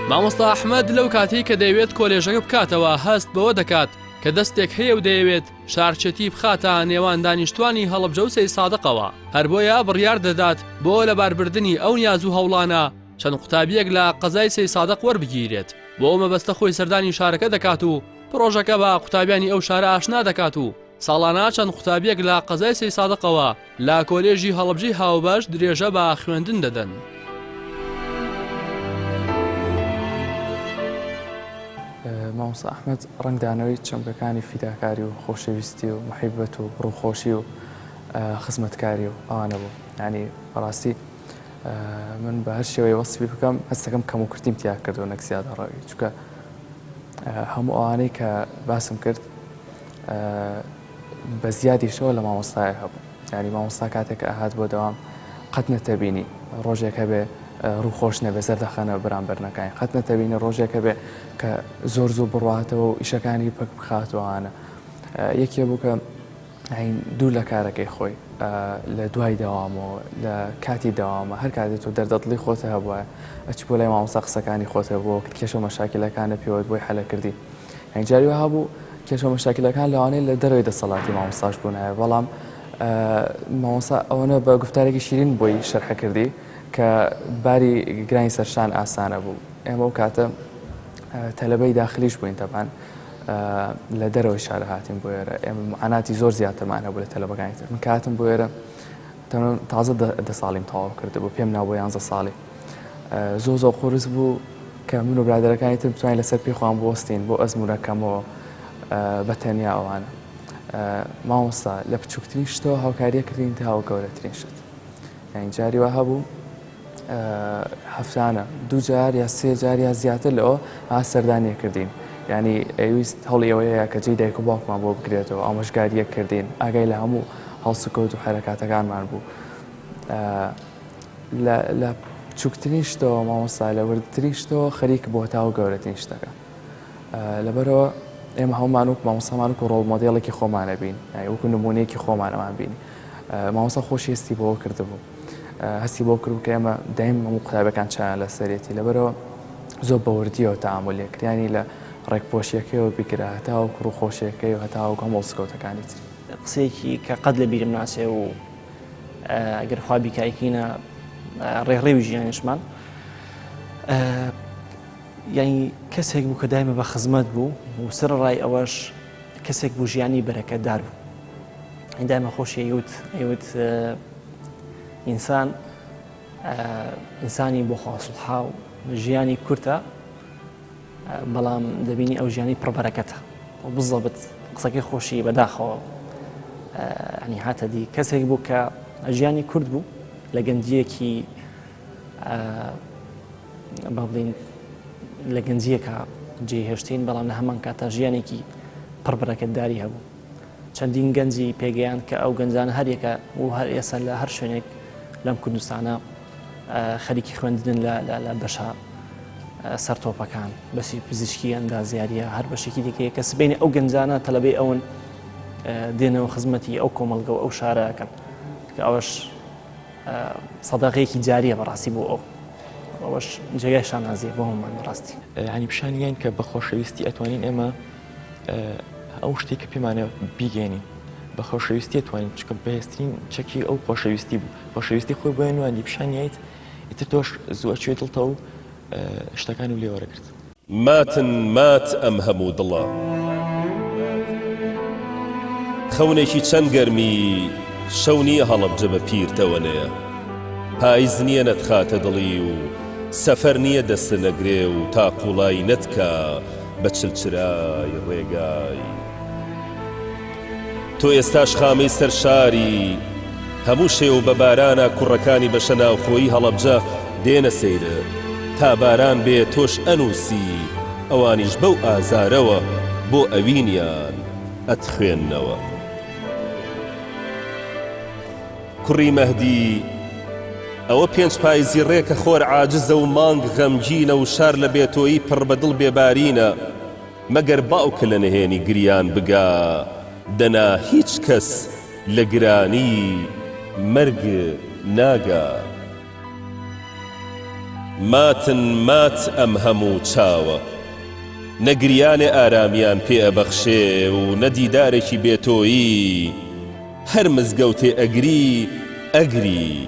مامۆستا ئەحمەد لەو کاتی کە دەیەوێت کۆلێژەکە بکاتەوە هەست بەوە دەکات کە دەستێک هەیە و دەیەوێت شارچەتی بخاتە نێوان دانیشتوانی هەڵەبجە و سەی سادقەوە هەر بۆیە بڕیار دەدات بۆ لەباربردننی ئەو نیاز و هەوڵانە چەند قوتابیەک لە قەزای سەی سادق وەربگیرێت بۆ ئەو مەبەستە خۆی سەردانی شارەکە دەکات و پرۆژەکە بە قوتابیانی ئەو شارە ئاشنا دەکات و ساڵانە چەند قوتابیەک لە قەزای سەی سادقەوە لە کۆلێژی هەڵەبجەی هاوبەش درێژە بە خوێندن دەدەن. مامۆستا ئەحمەد ڕنگدانەوەی چەمکەکانی فیداکاری و خۆشەویستی و محیبەت و ڕووخۆشی و خزمەتکاری و ئەوانە بوو ینی بەڕاستی من بە هەر شێوەیە وەسفی بکەم هەستەکەم کەم و کورتیم تیا کردو نەک زیادە ڕەوی چونکە هەموو ئەوانەی کە باسم کرد بە زیادیشەوە لە مامۆستایە هەبوو ینی مامۆستا کاتێک ئاهات بۆ دەوام قەت نەتەبینی ڕۆژێک هەبێ ڕووخۆش نەبێ زەردەخەنە بەرامبەرنەکانی قەت نەتەبینە ڕۆژێکە بێ کە زۆر بڕاتەوە و ئیشەکانی پەک بخاتەوەوانە یەکێ بوو کە دوور لە کارەکەی خۆی لە دوای داوامەوە لە کاتی داوامە هەر کاتێت و دەردەڵی خۆتە هەبووە ئەچ بۆ لای مامۆستا قسەکانی خۆتە بۆ کێشە مەشاکلەکانە پێوەت بۆی حەلە کردی جاری وها بوو کێشە مەشاکلەکان لەوانەیە لە دەروی دەسەڵاتی مامۆستاش بوونایە بەڵام مامۆستا ئەوەنە بە گفتارێکی شیرین بۆی شەرحە کردی کە باری گرانی سەرشان ئاسانە بوو ئێمە و کاتە تەلەبەی داخلیش بووین تەبان لە دەرەوەی شارە هاتین بۆ ئێرە ئێمە معاناتی زۆر زیاترمان هەبوو لە تەلەبەکانی تر من کاتم بۆ ئێرە تازە 10 ساڵیم تەواو کردبوو پێم ناو بۆ 11 ساڵی زۆر قورس بوو کە من و برادەرەکانی تر بتوانین لەسەر پێی خۆیان بوەستین بۆ ئەزمونەکەمەوە بە تەنیا ئەوانە مامۆستا لە بچووکترین شتەوە هاوکاریە کردین تا هاو گەورەترین شت یعنی جاری وها بوو هەفتانە 2 جار یا 3 جار یا زیاتر لەوە سەردانیە کردین ینی ئەویست هەڵی ئەوەیە کە جێی دایک و باوکمان بۆ بگرێتەوە ئامۆژگاریە کردین ئاگای لە هەموو هەڵسوکەوت و حرەکاتەکانمان بوو لە بچووکترین شتەوە مامۆستا لە وردترین شتەوە خەریک بۆ تا و گەورەترین شتەکە لەبەرەوە ئێمە هەمومان وەک مامۆستامان و ڕۆڵ مۆدێڵێکی خۆمانە بین وەکو نمونەیەکی خۆمانەمان بینی مامۆستا خۆشی هەستی بۆ کردبوو هەستی بۆ کرد کە ئێمە دایم هەموو قوتابەکان چیان لە سەرێتی لەبەرەوە زۆر بەوردیەوە تەعاملێکریانی لە ڕێکپۆشیەکەیەوە بیکرا هەتا و ڕووخۆشیەکەی و هەتا و هەموو سکەوتەکانی تر قسەیەکی کە قەت لە بیرم ناچێ و ئەگەر خوا بیکایکینە ڕێڕێوی ژیانیشمان یعنی کەسێک بوو کە دایمە بە خزمەت بوو و سەرڕای ئەوەش کەسێک بوو ژیانی بەرەکەتدار بوو دایمە خۆشی ئەیوت ئینسانی بۆ خواسڵحا و ژیانی کورتە بەڵام دەبینی ئەو ژیانی پڕبەرەکەتە و بزەبت قسەکەی خۆشی بەداخەوە ینی هاتە دی کەسێک بوو کە ژیانی کورد بوو لە گەنجیەکی با بڵین لە گەنجیەکە جێهێشتین بەڵام لە هەمان کاتە ژیانێکی پڕبەرەکەتداری هەبوو چەندین گەنجی پێگەیان کە ئەو گەنجانە هەرێکە و هەر ئێستا لە هەر شوێنێک لەم کوردستانە خەریکی خوێندن لە بەشە سەرتۆپەکان بەشی پزیشکی ئەندازیاریە هەر بەشێکی دیکەیە کە سبینی ئەو گەنجانە تەلەبەی ئەوەن دێنەوە خزمەتی ئەو کۆمەڵگە و ئەو شارەکەن کە ئەوەش سەدەقەیەکی جاریە بەڕاستی بۆ ئەوەش جێگای شانازیە بۆ هەمومان بەڕاستی ینی پیشانیان کە بە خۆشەویستی ئەتوانین ئێمە ئەو شتێک کە پێمانە بیگەێنین بە خۆشەویستی توانین چکە بەهێسترین چەکی ئەو خۆشەویستی بوو خۆشەویستی خۆی بۆیان وانی پیشانیایت ئیتر تۆش زوو ئەچێت دڵتە و شتەکان و لێوەرەگرت ماتن مات ئەم هەموو دڵە خەونێکی چەند گەرمی شەو نییە هەڵەبجە بە پیرتەوەنەیە پاییز نییە نەتخاتە دڵی و سەفەر نییە دەستە نەگرێ و تا قوڵای نەتکە بە چلچرای ڕێگای تۆ ئێستاش خامەی سەرشاری هەموو شێو بە بارانە کوڕەکانی بەشە ناوخۆیی هەڵەبجە دێنە سەیرە تا باران بێ تۆش ئەنووسی ئەوانیش بەو ئازارەوە بۆ ئەوینیان ئەتخوێننەوە کوڕی مەهدی ئەوە پێنج پاییزی ڕێکە خۆر عاجزە و مانگ غەمگینە و شار لە بێتۆیی پڕ بەدڵ بێبارینە مەگەر باوکە لە نەهێنی گریان بگا دەنا هیچ کەس لە گرانی مەرگ ناگا ماتن مات ئەم هەموو چاوە نەگریانێ ئارامیان پێ ئەبەخشێ و نەدیدارێکی بێتۆیی هەر مزگەوتێ ئەگری ئەگری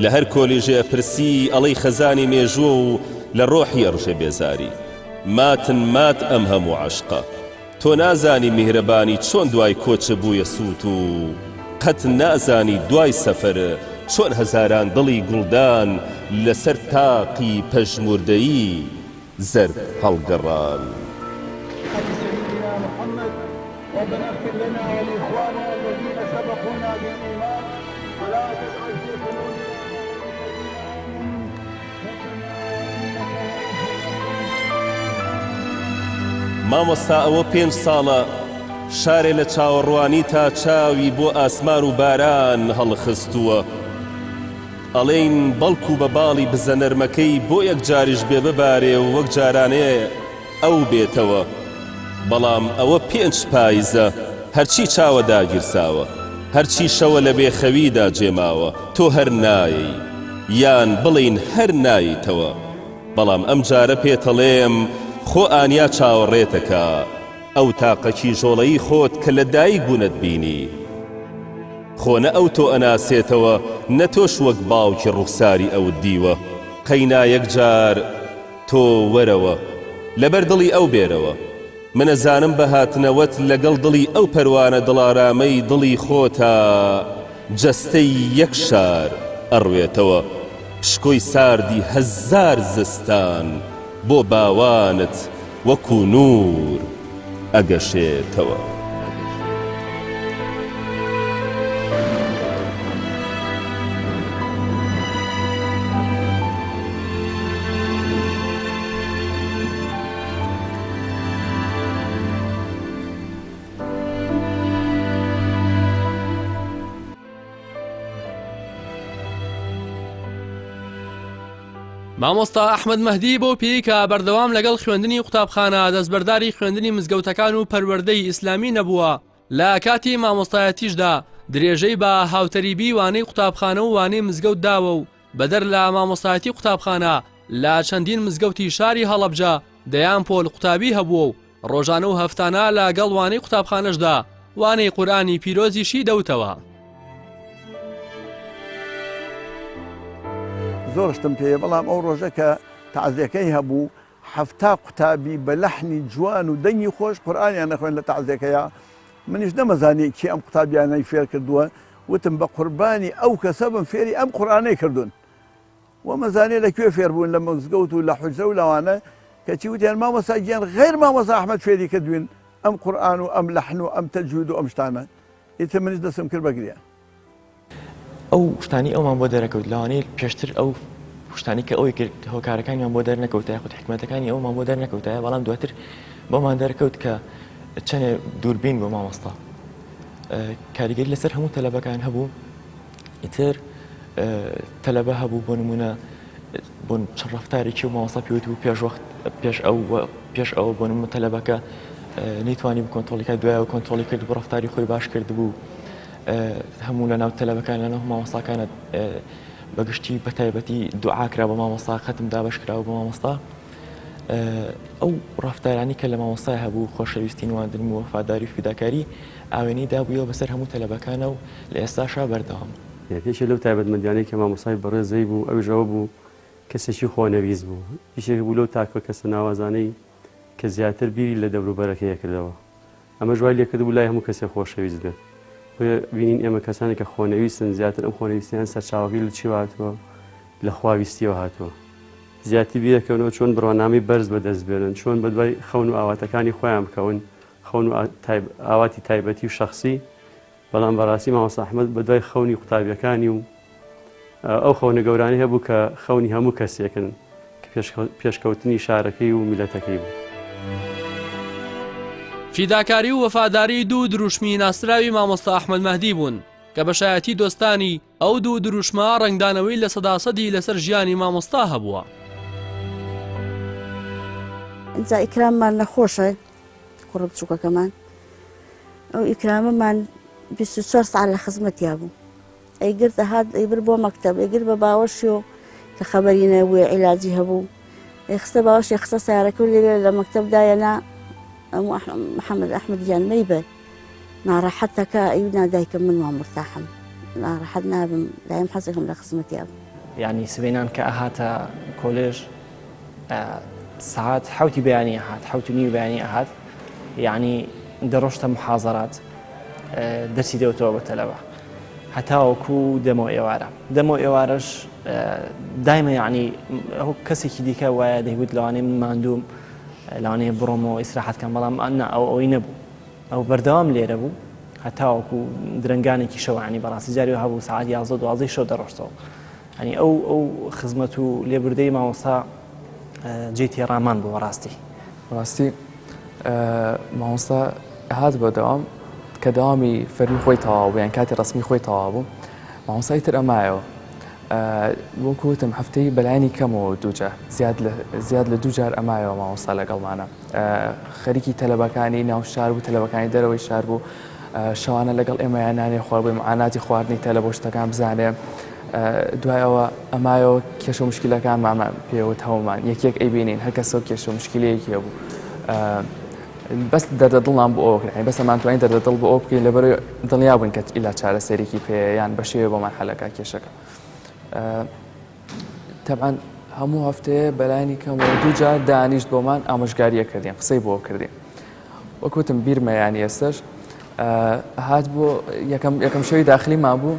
لە هەر کۆلیژێ پرسی ئەڵەی خەزانی مێژووە و لە ڕۆحی ئەڕژێ بێزاری ماتن مات ئەم هەموو عەشقە تۆ نازانی میهرەبانی چۆن دوای کۆچە بوویە سووت و قەت نازانی دوای سەفەر چۆن هەزاران دڵی گوڵدان لەسەر تاقی پەژموردەیی زەرد هەڵگەڕان وبنغفر لنا ولإخواننا الذين سبقونا بالإيمان ولا تجعل في قلوبنا مامۆستا ئەوە 5 ساڵە شارێ لە چاوەڕوانی تا چاوی بۆ ئاسمان و باران هەڵخستووە ئەڵێن بەڵکو بە باڵی بزە نەرمەکەی بۆ یەک جاریش بێ ببارێ و وەک جارانەیە ئەو بێتەوە بەڵام ئەوە 5 پاییزە هەرچی چاوە داگیرساوە هەرچی شەوە لە بێخەویدا جێماوە تۆ هەر نایی یان بڵین هەر ناییتەوە بەڵام ئەم جارە پێتەڵێم خۆ ئانیا چاوەڕێتەکە ئەو تاقەکی ژۆڵەیی خۆت کە لە دایک بوونت بینی خۆنە ئەو تۆ ئەناسێتەوە نە تۆش وەک باوکی ڕوخساری ئەوت دیوە قەینا یەکجار تۆ وەرەوە لەبەر دڵی ئەو بێرەوە منەزانم بە هاتنەوەت لەگەڵ دڵی ئەو پەروانە دڵارامەی دڵی خۆتە جەستەی یەک شار ئەڕوێتەوە پشکۆی ساردی هەزار زستان بۆ باوانت وەکو نور ئەگەشێتەوە مامۆستا ئەحمەد مەهدی بۆ پێی کە بەردەوام لەگەڵ خوێندنی قوتابخانە دەستبەرداری خوێندنی مزگەوتەکان و پەروەردەی ئیسلامی نەبووە لە کاتی مامۆستایەتیشدا درێژەی بە هاوتەریبی وانەی قوتابخانە و وانەی مزگەوت داوە و بەدەر لە مامۆستایەتی قوتابخانە لە چەندین مزگەوتی شاری هەڵەبجە دەیان پۆل قوتابی هەبووە و ڕۆژانە و هەفتانە لەگەڵ وانەی قوتابخانەشدا وانەی قورئانی پیرۆزیشی دەوتەوە زۆرشتم پێ بەڵام ئەو ڕۆژە کە تەعزیەکەی هەبوو 7 قوتابی بە لەحنی جوان و دەنگی خۆش قورئانیان نەخوێن لە تەعزیەکەیە منیش نەمەزانی کی ئەم قوتابیانەی فێر کردووە وتم بە قوربانی ئەو کەسە بم فێری ئەم قورئانەی کردوون ومەزانێ لەکوێ فێر بوون لە مزگەوت و لە حوجرە و لەوانە کەچی وتیان مامۆستا گیان غێر مامۆستا ئەحمەد فێری کردوین ئەم قورئان و ئەم لەحن و ئەم تەجوید و ئەم شتانە ئیتر منیش دەستم کرد بەگریان. ئەو شتانی ئەومان بۆ دەرەکەوت لەوانەیە پێشتر ئەو شتانی کە ئەوی کرد هۆکارەکانیان بۆ دەرنەکەوتە یاخود حکمەتەکانی ئەومان بۆ دەرنەکەوتایە بەڵام دواتر بۆمان دەرەکەوت کە چەنێ دووربین بۆ مامۆستا کاریگەری لەسەر هەموو تەلەبەکان هەبوو ئیتر تەلەبە هەبوو بۆ نمونە بۆ چەند ڕەفتارێکی و مامۆستا پێوت بوو پێش ئەوە بۆ نمونە تەلەبەکە نەیتوانی کۆنتڕۆڵیکە دوایەوە کۆنتڕۆلی کرد بۆ ڕەفتاری خۆی باش کرد بوو هەموو لە ناو تەلەبەکان لەناو مامۆستاکانە بەگشتی بە تایبەتی دوعاکرا بە مامۆستا ختم دابش کراوە بە مامۆستا ئەو ڕەفتارانی کە لە مامۆستای هەبوو خۆشەویستی نواندن و وەفاداری و فیداکاری ئاوێنەی دابوویەوە بەسەر هەموو تەلەبەکانە و لە ئێستاشا بەردەوام پێشە لەو تایبەتمەندیانەی کە مامۆستای بەڕێزەی بوو ئەوژەوە بوو کەسێکی خۆنەویست بوو هیچێک بوو لەو تاکە کەسە ناوازانەی کە زیاتر بیری لە دەوروبەرەکەیە کردەوە ئەمە ژوای لێکرد بوو لای هەموو کەسێک خۆشەویست بێت بینین ئێمە کەسانی کە خۆنەویستن زیاتر ئەم خۆنەویستیان سەرچاوەکەی لە چی هاتووە لە خواویستیەوە هاتووە زیاتی بیرەکەونەوە چۆن بڕوانامی بەرز بەدەست بێنن چۆن بەدوای خەون و ئاواتەکانی خۆیان بکەون خەون و ئاواتی تایبەتی و شخصی بەڵام بەڕاستی مامۆستا ئەحمەد بەدوای خەونی قوتابیەکانی و ئەو خەونە گەورانی هەبوو کە خەونی هەموو کەسێکن کە پێشکەوتنی شارەکەی و میلەتەکەی بوو. فیداکاری و وەفاداری دوو دروشمی ناسراوی مامۆستا ئەحمەد مەهدی بوون کە بەشایەتی دۆستانی ئەو دوو دروشما ڕنگدانەوەی لە سەداسەدی لەسەر ژیانی مامۆستا هەبووە. ئینجا ئیکراممان نەخۆشە کوڕە بچووکەکەمان ئەو ئیکرامەمان 24 ساعت لە خزمەتیا بوو ئەیگرتە هات ئەیبر بۆ مەکتەب ئەیگر بە باوەشی و کە خەبەری نەبووە عیلاجی هەبوو ئەیخستە باوەشی خستە سیارەکە و لێ لە مەکتەبدایەنا محەممەد ئەحمەدیان مەیبەر ناڕەحەتەکە ئەیونا دایکم من وا مرتاحم ناڕەحەت نابم دایم حەزێکم لە خزمەتیا بوو. یعنی سبەینان کە ئەهاتە کۆلێژ ساعات حوتی بەیانی ئەهات حوت و نیو بەیانی ئەهات یعنی دەڕۆشتە محازەرات دەرسی دەوتەوە بە تەلەبە هەتاوەکو دەمە ئێوارە دەمە ئێوارەش دایمە یعنی ئەو کەسێکی دیکە وایە دەیگوت لەوانەیە من ماندووم لەوانەیە بڕۆمەوە ئیسراحەتکەم بەڵام ئەو ئەوەی نەبوو ئەو بەردەوام لێرە بوو هەتاوەکو درنگانێکی شەو عنی بەڕاستی جاری هەبوو ساعات 11 شەو دەڕۆشتەوە ینی ئەو خزمەت و لێبوردەی مامۆستا جێی تێڕامان بوو بەڕاستی مامۆستا هات بە دەوام کە داوامی فەرمی خۆی تەواو بوو یان کاتی ڕسمی خۆی تەواو بوو مامۆستای تر ئەمایەوە وەکوتم هەفتەی بەلایانی کەمەوە دووجار زیاد لە دووجار ئەمایەوە مامۆستا لەگەڵمانە خەریکی تەلەبەکانی ناو شار بوو تەلەبەکانی دەرەوەی شار بوو شەوانە لەگەڵ ئێمەیان نانێ خوار بووی معاناتی خواردنی تەلە بۆ شتەکان بزانێ دوایەوە ئەمایەوە کێشە و مشکلەکانمان پێوت هەومان یەکێک ئەیبینین هەر کەسەوە کێشە و مشکلەیەکی هەبوو بەس دەردەدڵان بۆ ئەوە کرد بەس ئەمانتوانین دەردەدڵ بۆ ئەو بکەین لەبەر دڵنیا بووین کە ئیلا چارەسەرێکی پێ یان بە شێوە بۆمان حەلەکە کێشەکە تەبعاً هەموو هەفتەیە بەلایانی کەمەوە دووجار دانیشت بۆمان ئامۆژگاریە کردین قسەی بۆ کردین وەکوتم بیرمە یانی ئێستش هات بۆ یەکەم شەوی داخلیمان بوو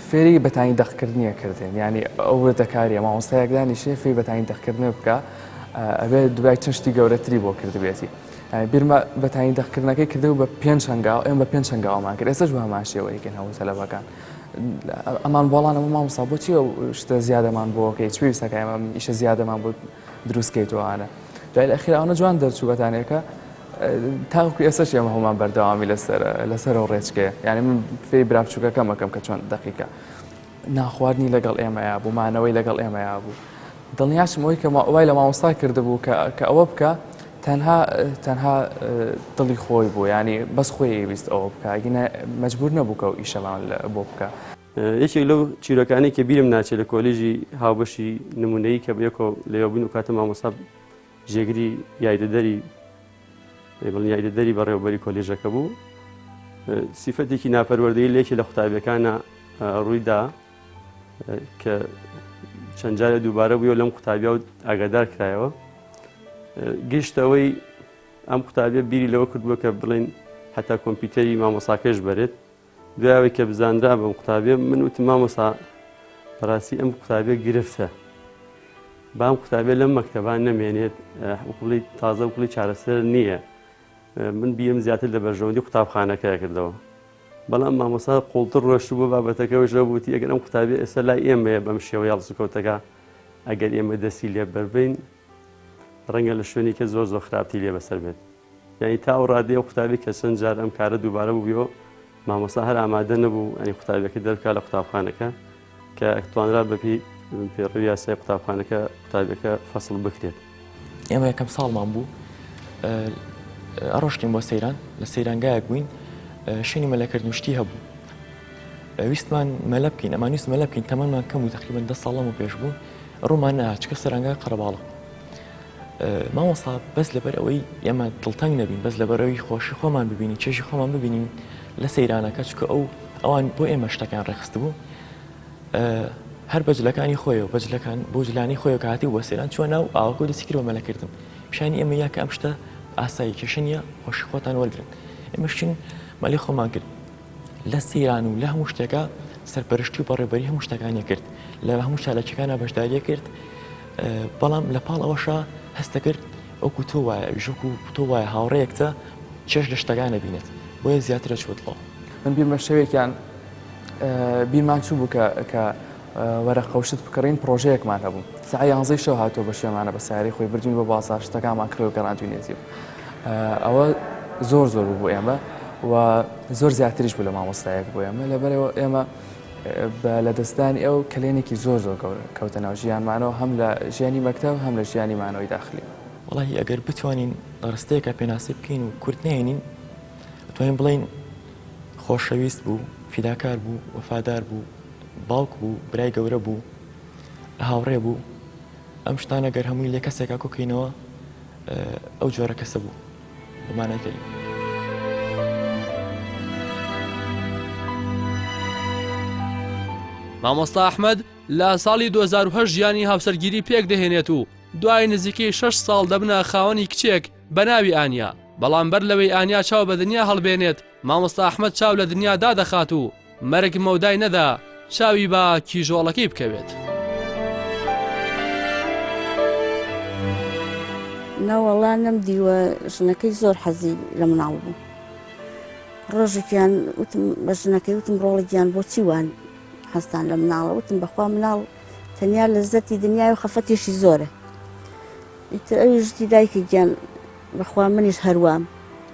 فێری بەتانی دەخکردنیە کردین ینی ئەو وردەکاریە مامۆستایەک دانیشێ فێری بەتانی دەخکردنە بکە ئەبێت دوای چەند شتی گەورەتری بۆ کردبێتی بیرمە بەتانی دەخکردنەکەی کردو بە 5 هەنگاو ئێمە بە 5 هەنگاومان کرد ئێستش بە هەمان شێوەیەکەن هەموو تەلەبەکان ئەمان بۆڵانەوە مامۆستا بۆچی ئەو شتە زیادەمان بۆکەی چ پێویستەکە ئێمە ئیشە زیادەمان بۆ دروستکەیتوانە دوای لە ئەخیرانە جوان دەرچووبەتانێکە تاوەکو ئێستش ئێمە هەمومان بەردەوامی لەسەر ئەو ڕێچکەیە یعنی من فێری برا بچووکەکەم مەکەم کە چۆن دەقیقە ناخواردنی لەگەڵ ئێمەیە بوو مانەوەی لەگەڵ ئێمەیە بوو دڵنیاشم ئەوەی کە وای لە مامۆستا کردبوو کە ئەوە بکە تەنها دڵی خۆی بوو ینی بەس خۆی ویست ئەوە بکە ئەگەنە مەجبور نەبوو کە و ئیشەمان بۆ بکە یەکێک لەو چیرۆکانی کە بیرم ناچێت لە کۆلێژی هاوبەشی نمونەیی کە بەیەکەوە لێوەبوون و کاتە مامۆستا ژێگری یایدەدەری بەڕێوەبەری کۆلێژەکە بوو سیفەتێکی ناپەروەردەی لێکی لە قوتابیەکانە ڕوویدا کە چەند جارە دووبارە بووە لەم قوتابیا و ئاگادار کرایەوە گشتەوەی ئەم قوتابیە بیری لەوە کردووە کە بڵێن حتا کۆمپیوتەری مامۆساکەش بەرێت دوایەوەی کە بزانرا بەم قوتابیە من وتم مامۆسا بەڕاستی ئەم قوتابیە گرفتە بام قوتابێ لەم مەکتەبان نەمێنێت وڵی تازە وڵی چارەسەر نییە. من بیم زیاتر لە بەرژەوەندی قوتابخانەکە کردەوە. بەڵام مامۆستا قوڵتر ڕۆشت بۆ بابەتەکەەوەژە بووتی ئەگەر ئەم قوتابی ئێستا لای ئێمەیە بەم شێوە یاڵسوکەوتەکە ئەگەر ئێمە دەستی لێ بەربین ڕەنگە لە شوێنی کە زۆر خراپتی لێ بەسەر بێت. یعنی تا و ڕادەیە قوتابی کە چەند جار ئەم کارە دووبارە بووبیەوە مامۆستا هەر ئامادە نەبوو ئەنی قوتابیەکە دەرکا لە قوتابخانەکە کە توانرا بەپی پێڕووی یاسای قوتابخانەکە قوتابیەکە فەسڵ بکرێت. ئێمە یەکەم ساڵمان بوو ئەڕۆشتین بۆ سەیران لە سەیرانگایەک بووین شوێنی مەلەکردن شتی هەبوو. ویستمان مەلە بکەین ئەمان ویست مەلە بکەین تەمەمان کەم و تقریباً 10 ساڵەمە پێش بوو ڕوومان نەهات چکە سەرنگای قەرەباڵغ. مامۆستا بەس لەبەر ئەوەی ئێمە دڵتەنگ نەبین بەس لەبەرەوەی خۆشی خۆمان ببینین چێژی خۆمان ببینین لە سەیرانەکە چکە ئەوان بۆ ئێمە شتەکان ڕێخست بوو هەر بەجلەکانی خۆیەوە بەجلەکان بۆ جلانی خۆی کاتی بۆ سەیران چوە ناو ئاوەکە و دەستی کردەوە مەلەکردن پیشانی ئێمە یاکە ئەم شتە ئاسایی کێشە نییە خۆشی خۆتان وەرگرن ئێمە شتین مەلی خۆمان کرد لە سەیران و لە هەموو شتێکە سەرپەرشتی و بەڕێبەری هەموو شتەکانی کرد لە هەموو چالەکیەکانە بەشداریە کرد بەڵام لە پاڵ ئەوەشە هەستە کرد ئەوکو تۆ وایە ژوکو تۆ وایە هاوڕێیەکتە چێش لە شتەکانە بینێت بۆیە زیاترە چوتڵەوە. من بیر بە شەوێکیان بیرمان چوو بوو کە وەرە قەوشت بکڕین پرۆژەیەکمان هەبوو سعی 11 شەو هاتۆ بە شوێمانە بە ساری خۆی بردوین بۆ بازار شتەکانمان کرێ و گەڕاندوینێتی ئەوە زۆر بوو بۆ ئێمە و زۆر زیاتریش بوو لە مامۆستایەک بۆ ئێمە لەبەرەوە ئێمە لە دەستدانی ئەو کلێنێکی زۆر کەوتەنەوە ژیانمانەوە هەم لە ژیانی مەکتەب هەم لە ژیانی مانەوەی داخلی. وڵی ئەگەر بتوانین ڕستەیەکە پێناسی بکەین و کورت نێنین توانین بڵین خۆشەویست بوو فیداکار بوو وەفادار بوو باوک بوو برای گەورە بوو هاوڕێ بوو ئەم شتانە گەر هەمووی لێ کەسێکا کۆکەینەوە ئەو جۆرە کەسە بوو بمانەکەی. مامۆستا ئەحمەد لە ساڵی 2008 ژیانی هاوسەرگیری پێک دەهێنێت و دوای نزیکەی 6 ساڵ دەبنە خاوەنی کچێک بە ناوی ئانیا بەڵام بەر لەوەی ئانیا چاو بە دنیا هەڵبێنێت مامۆستا ئەحمەد چاو لە دنیا دادەخات و مەرگ مەودای نەدا چاوی بە کیژۆڵەکەی بکەوێت. نەوەڵا نەمدیوە ژنەکەی زۆر حەزی لە مناڵ بوو ڕۆژێکیان وتم بە ژنەکەی وتم ڕۆڵێکیان بۆچی وان هەستان لە مناڵە وتم بەخوا مناڵ تەنیا لە زەتی دنیای و خەفەتێشی زۆرە ئیتر ئەوی ژتی دایکی گیان بەخوا منیش هەروام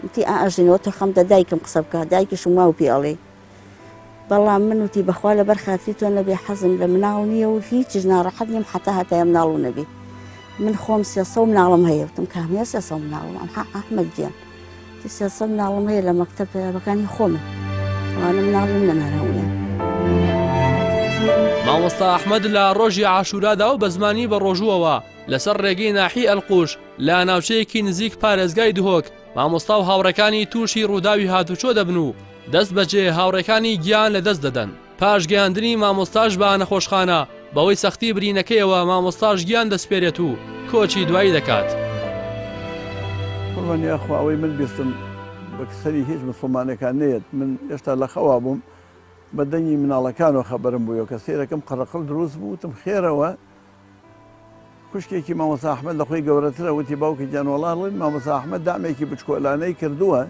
وتی ئاژینەوە تۆ خەمتە دایکم قسە بکە دایکیش وا و پێڵێ بەڵام من وتی بەخوا لەبەر خاتری تۆ نەبێ حەزم لە مناڵ نییە و هیچیش ناڕەحەت نیم حتا هەتایە مناڵ و نەبێ من خۆم 300 مناڵم هەیە وتم کامیە 300 مناڵم ئەحمەد گیان 300 مناڵم هەیە لە مەکتەب بەکانی خۆمن وانە مناڵیم نەمارەوە. مامۆستا ئەحمەد لە ڕۆژی عاشورادا و بە زمانی بە ڕۆژووەوە لەسەر ڕێگەی ناحی ئەلقوش لە ناوچەیەکی نزیک پارێزگای دهۆک مامۆستا و هاوڕەکانی تووشی ڕووداوی هاتوچۆ دەبن و دەست بەجێ هاوڕەکانی گیان لەدەست دەدەن پاش گەیاندنی مامۆستاش بە نەخۆشخانە بەوەی سەختی برینەکەیەوە مامۆستاش گیان دەسپێرێت و کۆچی دوایی دەکات. قڕبانی ئەخوا ئەوەی من بیستم بە کسەری هیچ مسلمانێکان نێت من ئێستا لە خەوا بووم بە دەنگی مناڵەکانەوە خەبەرم بوویەوە کە سێرەکەم قەرەقڵ دروست بوو وتم خێرەوە خوشکێکی مامۆستا ئەحمەد لە خۆی گەورەترە وتی باوکی گیان وەڵاڵێن مامۆستا ئەحمەد دامێکی بچکۆلانەی کردووە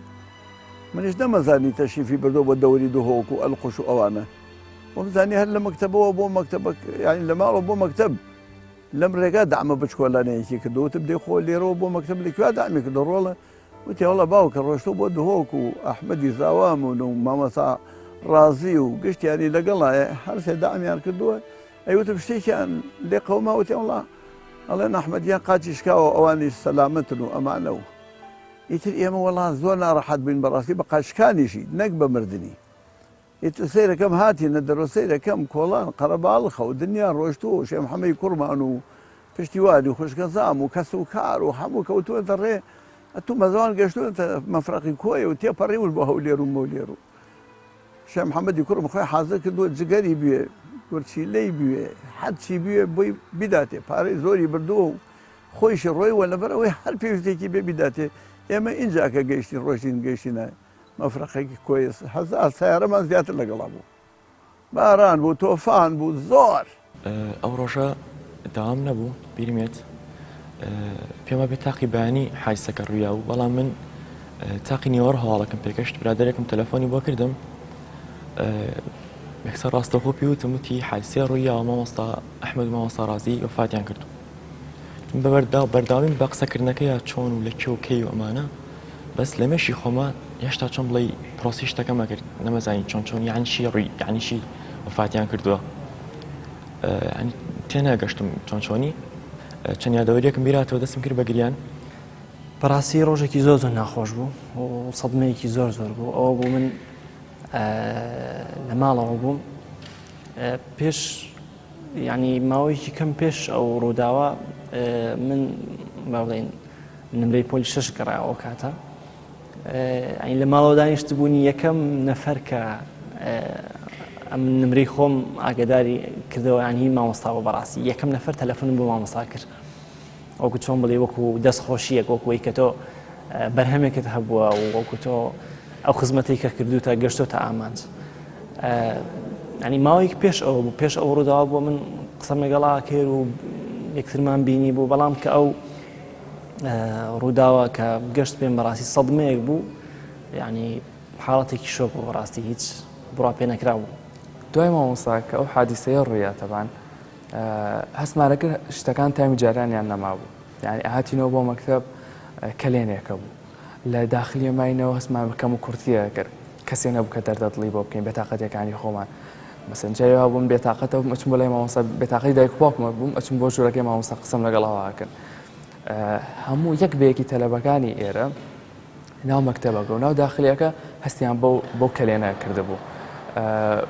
منیش نەمەزانی تەشریفی بردو بۆ دەوری دوهۆک و ئەلقوش و ئەوانە وەمزانی هەر لە مەکتەبەوە بۆ مەکتەب یعنی لە ماڵەوە بۆ مەکتەب لەم ڕێگا دامە بچکۆلانەیەکی کردو وتم دێ خۆ لێرەوە بۆ مەکتەب لەکوێ دامی کردو ڕۆڵە وتی وەڵە باوکە ڕۆشتۆ بۆ دهۆک و ئەحمەدی زاوامون و مامۆستا ڕازی و گشتیانی لەگەڵایە هەر سێ دامیان کردووە ئەیوتم شتێکیان لێ قەوما وتی وڵا ئەڵێن ئەحمەدیان قاچی شکاوە ئەوانیش سەلامەتن و ئەمانەوە ئیتر ئێمە وەڵا زۆر ناڕەحەت بووین بەڕاستی بە قاچکانیشی نەک بە مردنی ئیتر سەیرەکەم هاتینە دەرۆ سەیرەکەم کۆڵان قەرەباڵخە و دنیا ڕۆشتووە شێ محەممەدی کوڕمان و پشتیوانی خوشکەزام و کەس و کار و هەموو کەوتووەتە ڕێ ئەتوو مەزوان گەشتوێتە مەفرەقی کۆیە و تێپەڕیول بۆ هەولێر و مەولێر و شێ محەممەدی کوڕم خۆی حازر کردووە جگەری بوێ گورچیلەی بوێ حەچی بوێ بۆی بیداتێ پارەی زۆری بردووە و خۆیشی ڕۆیوە لەبەرەوەی هەر پێویستێکی بێ بیداتێ ئێمە اینجاکە گەیشتین ڕۆژین گەیشتینە مەفرەقێکی کۆی هەزار سیارەمان زیاتر لەگەڵا بوو باران بوو تۆفان بوو زۆر ئەو ڕۆژە داوام نەبوو بیرمێت پێمە بێت تاقی بەیانی حایسەکە ڕوویا و بەڵام من تاقی نیوەڕ هەواڵەکەم پێکەشت برادێکم تەلەفۆنی بۆ کردم یەکسەر ڕاستەخۆ پێوتم وتی حایسێ ڕوویاوە مامۆستا ئەحمەد و مامۆستا ڕازی وفاتیان کردو بەرداویم بە قسەکردنەکەیە چۆن و لە کێ و کەی و ئەمانە بەس لە مێشی خۆمە هێشتا چۆن بڵێ پرۆسی شتەکەمە کرد نەمەزانی چۆن یانیشی ڕووی یانیشی وفاتیان کردووە تێناگەشتم چۆنی چەند یادەوەریەکم بیراتەوە دەستم کرد بە گریان بەڕاستی ڕۆژێکی زۆر ناخۆش بوو و سەدمەیەکی زۆر بوو ئەوە بوو من لە ماڵەوە بووم پێش ینی ماوەیەکی کەم پێش ئەو ڕووداوە من با بڵێن نمرەی پۆلی 6 گەڕایەوە کاتە ئەین لە ماڵەوە دانیشت بوونی یەکەم نەفەر کە ئەم نمرەی خۆم ئاگداری کردەوە ینی مامۆستاوە بەڕاستی یەکەم نەفەر تەلەفۆنم بۆ مامۆستا کرد وەکو چۆن بڵێ وەکو دەستخۆشیەک وەکوی کە تۆ بەرهەمێکت هەبووە و وەکو تۆ ئەو خزمەتی کە کردوتە گەشتۆتە ئامانج ینی ماوەیەک پێش ئەوە بوو پێش ئەو ڕووداوە بۆ من قسەم لەگەڵا کرد و یەکترمان بینی بوو بەڵام کە ئەو ڕووداوە کە گەشت پێم بەڕاستی سەدمەیەک بوو ینی حاڵەتێکی شۆک بوو بەڕاستی هیچ بڕا پێ نەکرا بوو دوای مامۆستا کە ئەو حادیسەیە ڕوویە تەبان هەستمانەکرد شتەکان تامی جارانیان نەمابوو یعنی ئاهاتینەوە بۆ مەکتەب کەلێنێکە بوو لە داخلی ماینەوە هەستمان بکەم و کورتیە کرد کەسێ نەبوو کە دەردەدڵی بۆ بکەین بێتاقەتەکانی خۆمان مەسەن جایەوە بووم بێتاقەتەوە ئەچم بۆ لای مامۆستا بێتاقەتی دایک باوکمە بووم ئەچم بۆ ژوورەکەی مامۆستا قسەم لەگەڵەوە کرد هەموو یەک بەیەکی تەلەبەکانی ئێرە ناو مەکتەبەکە و ناو داخلیەکە هەستیان بۆ کەلێنە کردبوو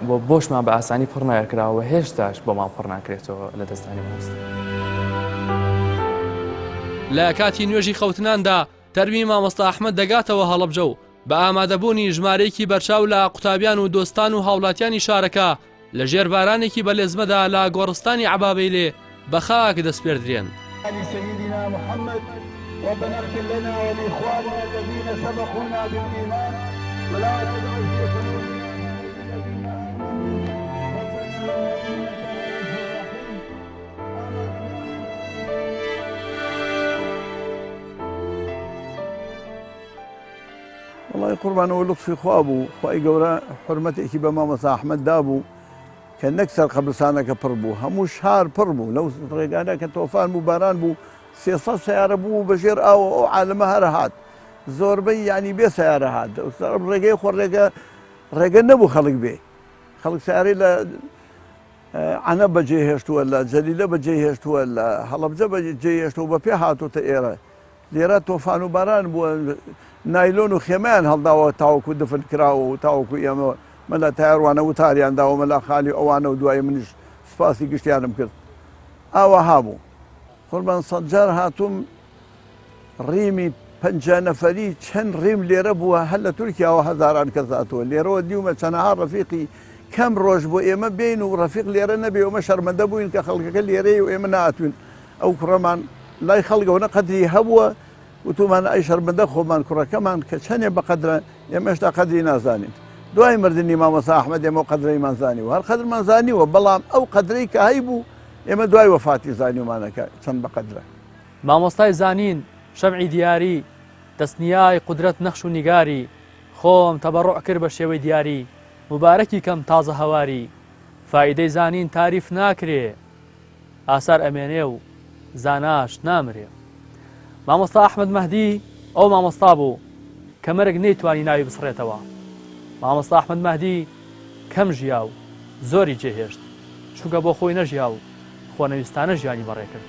بۆ بۆشمان بە ئاسانی پڕ نەکراوە هێشتاش بۆمان پڕ ناکرێتەوە لە دەستانی مامۆستا لە کاتی نوێژی خەوتناندا تەرمی مامۆستا ئەحمەد دەگاتەوە هەڵەبجە و بە ئامادەبوونی ژمارەیەکی بەرچاو لە قوتابیان و دۆستان و هاوڵاتیانی شارەکە لە ژێربارانێکی بەلێزمەدا لە گۆڕستانی عەبابەیلێ بە خاک دەستپێردرێن سيدنا محمد ربنا اغفر لنا ولإخواننا الذين سبقونا بالإيمان ولا تجعل في قلوبنا والله قربان ولطفي خوابو خواي قورا حرمتي بە مامۆستا ئەحمەد دابوو کە نەکسەر قەبرستانەکە پڕ بوو هەموو شار پڕ بوو لەو ڕێگانە کە تۆفان بوو باران بوو 300 سیارە بوو بەژێر ئاوە ئەو عالەمە هەر هات زۆربەی ینی بێ سیارە هات ڕێگەی خۆ ڕێگە نەبوو خەڵک بێ خەڵک سیارەی لە عەنە بەجێ هێشتووە لە جەلیلە بەجێ هێشتووە لە هەڵەبجە بەجێ هێشتووە بە پێ هاتوتە ئێرە لێرە تۆفان و باران بووە نایلۆن و خێمەیان هەڵداوە تاوەکو دفن کراوە و تاوەکو ئێمە مەلا تایاروانە وتاریان داوە مەلا خالی ئەوانە و دوای منیش سپاسی گشتیانم کرد ئاوا هابوو قوربان سەد جار هاتووم ڕیمی 50 نەفەری چەند ڕیم لێرە بووە هەر لە تورکیاوە هەزاران کەس هاتووە لێرەوە دیومە چەندەها ڕەفیقی کەم ڕۆژ بۆ ئێمە بین و ڕەفیق لێرە نەبێ ئەمە شەرمەندە بووین کە خەڵکەکە لێرەی و ئێمە ناتوین ئەو کوڕەمان لای خەڵگەوە قەدری هەبووە وتومان ئەی شەرمەندە خۆمان کوڕەکەمان کە چەندێ بەقەدرە ئێمە هێشتا قەدری نازانین دوای مردنی مامۆستا ئەحمەد ئێمە قەدرەیمان زانیوە هەر قەدرمان زانیوە بەڵام ئەو قەدرەی کە هەیبوو ئێمە دوای وەفاتی زانیومانەکە چەند بەقەدرە مامۆستای زانین شەمعی دیاری دەستنیای قودرەت نەخش و نیگاری خۆم تەبەڕوع کرد بە شێوەی دیاری مبارەکی کەم تازە هەواری فایدەی زانین تاریف ناکرێ ئاسار ئەمێنێ و زاناش نامرێ مامۆستا ئەحمەد مەهدی ئەو مامۆستا بوو کە مەرگ نەیتوانی ناوی بسڕێتەوە مامۆستا ئەحمەد مەهدی کەم ژیا و زۆری جێهێشت چونکە بۆ خۆی نەژیا و خۆنەویستانە ژیانی بەڕێ کرد